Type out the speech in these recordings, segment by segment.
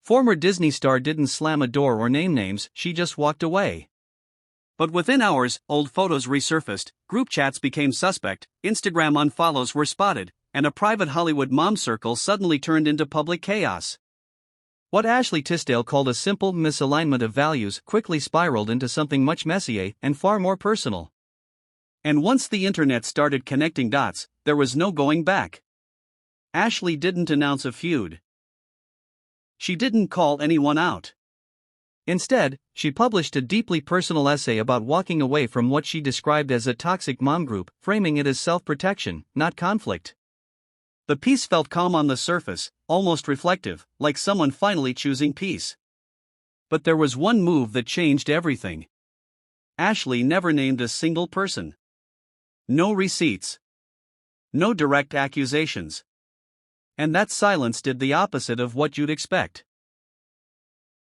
Former Disney star didn't slam a door or name names, she just walked away. But within hours, old photos resurfaced, group chats became suspect, Instagram unfollows were spotted, and a private Hollywood mom circle suddenly turned into public chaos. What Ashley Tisdale called a simple misalignment of values quickly spiraled into something much messier and far more personal. And once the internet started connecting dots, there was no going back. Ashley didn't announce a feud. She didn't call anyone out. Instead, she published a deeply personal essay about walking away from what she described as a toxic mom group, framing it as self-protection, not conflict. The piece felt calm on the surface, almost reflective, like someone finally choosing peace. But there was one move that changed everything. Ashley never named a single person. No receipts. No direct accusations. And that silence did the opposite of what you'd expect.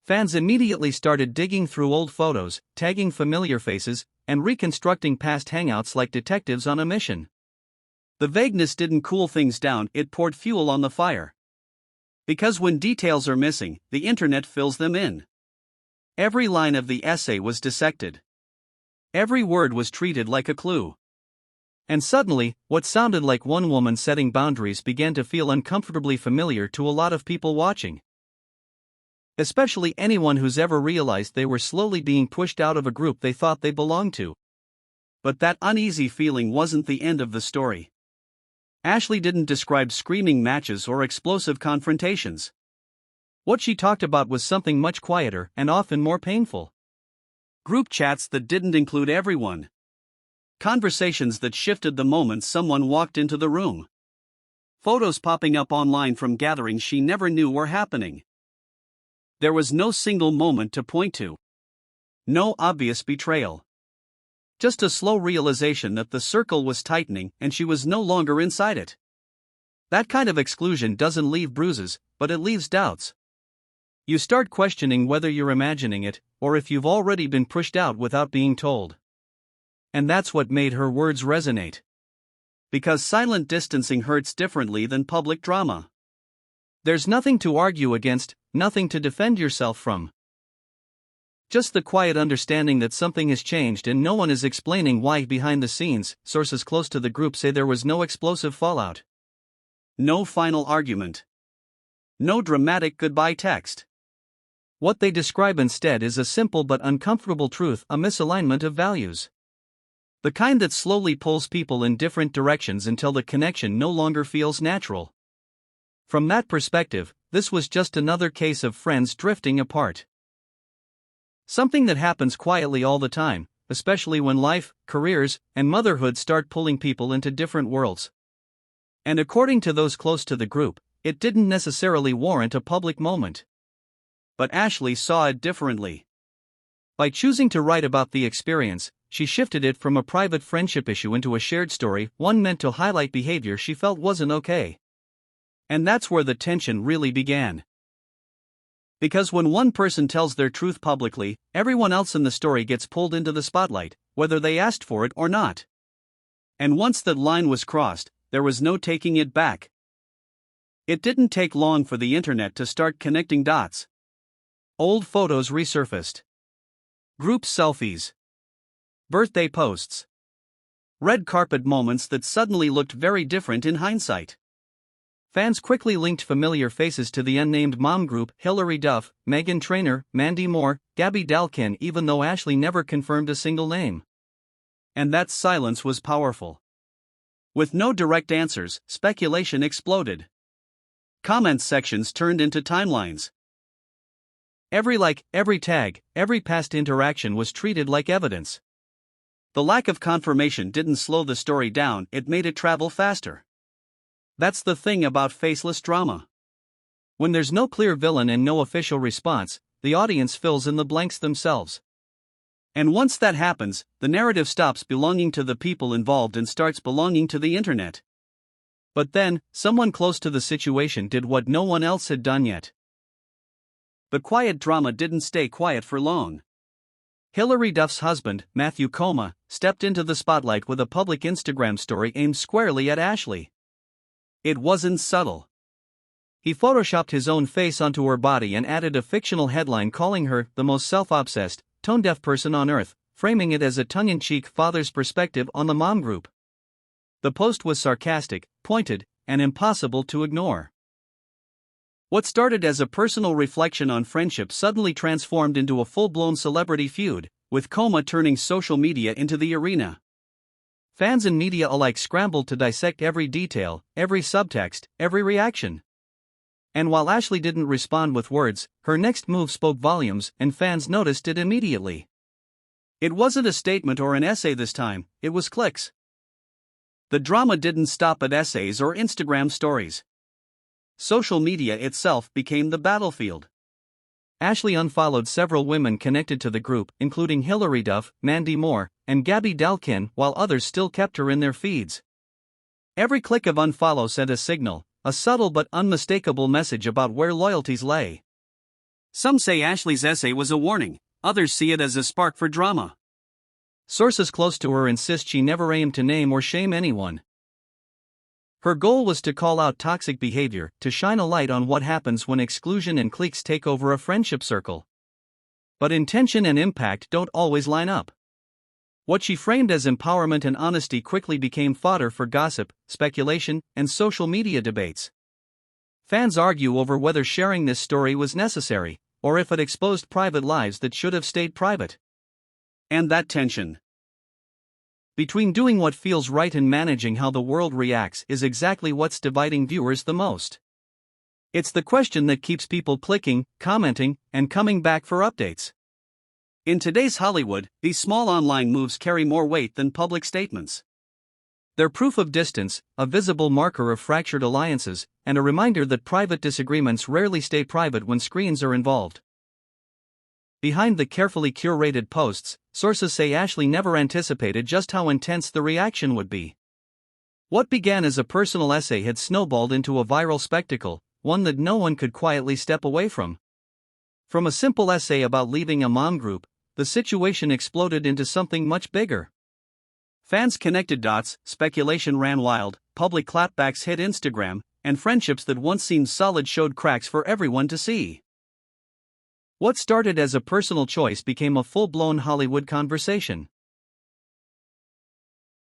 Fans immediately started digging through old photos, tagging familiar faces, and reconstructing past hangouts like detectives on a mission. The vagueness didn't cool things down, it poured fuel on the fire. Because when details are missing, the internet fills them in. Every line of the essay was dissected. Every word was treated like a clue. And suddenly, what sounded like one woman setting boundaries began to feel uncomfortably familiar to a lot of people watching. Especially anyone who's ever realized they were slowly being pushed out of a group they thought they belonged to. But that uneasy feeling wasn't the end of the story. Ashley didn't describe screaming matches or explosive confrontations. What she talked about was something much quieter and often more painful. Group chats that didn't include everyone. Conversations that shifted the moment someone walked into the room. Photos popping up online from gatherings she never knew were happening. There was no single moment to point to. No obvious betrayal. Just a slow realization that the circle was tightening and she was no longer inside it. That kind of exclusion doesn't leave bruises, but it leaves doubts. You start questioning whether you're imagining it, or if you've already been pushed out without being told. And that's what made her words resonate. Because silent distancing hurts differently than public drama. There's nothing to argue against, nothing to defend yourself from. Just the quiet understanding that something has changed and no one is explaining why behind the scenes. Sources close to the group say there was no explosive fallout. No final argument. No dramatic goodbye text. What they describe instead is a simple but uncomfortable truth, a misalignment of values. The kind that slowly pulls people in different directions until the connection no longer feels natural. From that perspective, this was just another case of friends drifting apart. Something that happens quietly all the time, especially when life, careers, and motherhood start pulling people into different worlds. And according to those close to the group, it didn't necessarily warrant a public moment. But Ashley saw it differently. By choosing to write about the experience, she shifted it from a private friendship issue into a shared story, one meant to highlight behavior she felt wasn't okay. And that's where the tension really began. Because when one person tells their truth publicly, everyone else in the story gets pulled into the spotlight, whether they asked for it or not. And once that line was crossed, there was no taking it back. It didn't take long for the internet to start connecting dots. Old photos resurfaced. Group selfies. Birthday posts. Red carpet moments that suddenly looked very different in hindsight. Fans quickly linked familiar faces to the unnamed mom group: Hilary Duff, Meghan, Trainor, Mandy Moore, Gabby Dalkin, even though Ashley never confirmed a single name. And that silence was powerful. With no direct answers, speculation exploded. Comment sections turned into timelines. Every like, every tag, every past interaction was treated like evidence. The lack of confirmation didn't slow the story down, it made it travel faster. That's the thing about faceless drama. When there's no clear villain and no official response, the audience fills in the blanks themselves. And once that happens, the narrative stops belonging to the people involved and starts belonging to the internet. But then, someone close to the situation did what no one else had done yet. The quiet drama didn't stay quiet for long. Hilary Duff's husband, Matthew Coma, stepped into the spotlight with a public Instagram story aimed squarely at Ashley. It wasn't subtle. He photoshopped his own face onto her body and added a fictional headline calling her the most self-obsessed, tone-deaf person on earth, framing it as a tongue-in-cheek father's perspective on the mom group. The post was sarcastic, pointed, and impossible to ignore. What started as a personal reflection on friendship suddenly transformed into a full-blown celebrity feud, with Coma turning social media into the arena. Fans and media alike scrambled to dissect every detail, every subtext, every reaction. And while Ashley didn't respond with words, her next move spoke volumes, and fans noticed it immediately. It wasn't a statement or an essay this time, it was clicks. The drama didn't stop at essays or Instagram stories. Social media itself became the battlefield. Ashley unfollowed several women connected to the group, including Hilary Duff, Mandy and Gabby Dalkin, while others still kept her in their feeds. Every click of unfollow sent a signal, a subtle but unmistakable message about where loyalties lay. Some say Ashley's essay was a warning, others see it as a spark for drama. Sources close to her insist she never aimed to name or shame anyone. Her goal was to call out toxic behavior, to shine a light on what happens when exclusion and cliques take over a friendship circle. But intention and impact don't always line up. What she framed as empowerment and honesty quickly became fodder for gossip, speculation, and social media debates. Fans argue over whether sharing this story was necessary, or if it exposed private lives that should have stayed private. And that tension between doing what feels right and managing how the world reacts is exactly what's dividing viewers the most. It's the question that keeps people clicking, commenting, and coming back for updates. In today's Hollywood, these small online moves carry more weight than public statements. They're proof of distance, a visible marker of fractured alliances, and a reminder that private disagreements rarely stay private when screens are involved. Behind the carefully curated posts, sources say Ashley never anticipated just how intense the reaction would be. What began as a personal essay had snowballed into a viral spectacle, one that no one could quietly step away from. From a simple essay about leaving a mom group, the situation exploded into something much bigger. Fans connected dots, speculation ran wild, public clapbacks hit Instagram, and friendships that once seemed solid showed cracks for everyone to see. What started as a personal choice became a full-blown Hollywood conversation.